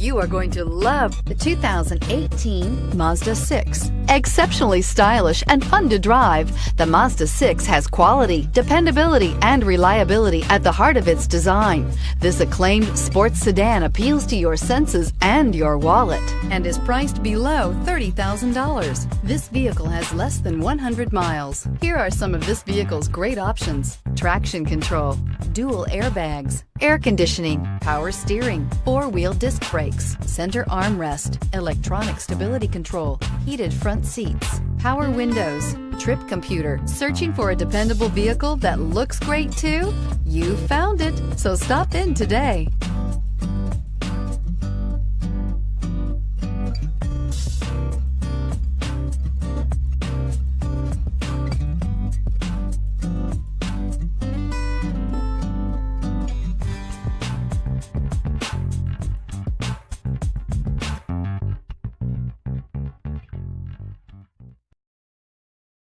You are going to love the 2018 Mazda 6. Exceptionally stylish and fun to drive, the Mazda 6 has quality, dependability, and reliability at the heart of its design. This acclaimed sports sedan appeals to your senses and your wallet and is priced below $30,000. This vehicle has less than 100 miles. Here are some of this vehicle's great options: traction control, dual airbags, air conditioning, power steering, four-wheel disc brakes, center armrest, electronic stability control, heated front seats, power windows, trip computer. Searching for a dependable vehicle that looks great too? You found it, so stop in today.